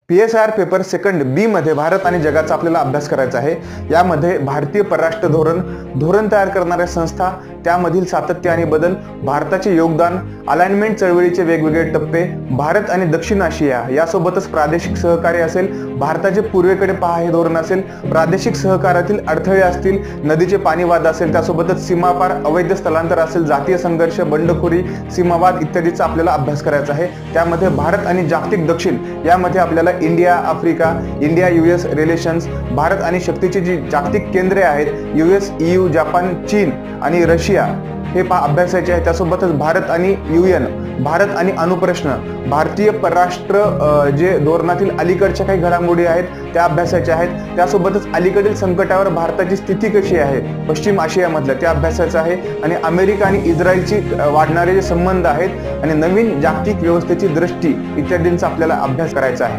PSIR paper second बी मध्ये भारत आणि जगाचा आपल्याला अभ्यास करायचा आहे। यामध्ये भारतीय परराष्ट्र धोरण तयार करणाऱ्या संस्था, त्यामधील सातत्य आणि बदल, भारताचे योगदान, अलाइनमेंट चळवळीचे वेगवेगळे टप्पे, भारत आणि दक्षिण आशिया यासोबतच प्रादेशिक सहकार्य असेल, भारताचे पूर्वेकडे पहा हे धोरण असेल, प्रादेशिक सहकार्यातील अडथळे असतील, नदीचे पाणी वाद असेल, त्यासोबतच सीमापार अवैध स्थलांतर असेल, जातीय संघर्ष, बंडखोरी, सीमावाद इत्यादीचा आपल्याला अभ्यास करायचा आहे। त्यामध्ये भारत आणि जागतिक दक्षिण यामध्ये आपल्याला India Africa, India US relations, Bharat आणि शक्तीची जी जागतिक केंद्रे आहेत US, EU, जपान, चीन आणि रशिया हे अभ्यासाचे आहे। त्यासोबतच भारत आणि UN, भारत आणि अणुप्रश्न, भारतीय परराष्ट्र जे धोरणातील अलीकडच्या काही घडामोडी आहेत त्या अभ्यासाच्या आहेत। त्यासोबतच अलीकडील संकटावर भारताची स्थिती कशी आहे पश्चिम आशियामधल्या त्या अभ्यासाचं आहे, आणि अमेरिका आणि इस्रायलची वाढणारे जे संबंध आहेत आणि नवीन जागतिक व्यवस्थेची दृष्टी इत्यादींचा आपल्याला अभ्यास करायचा आहे।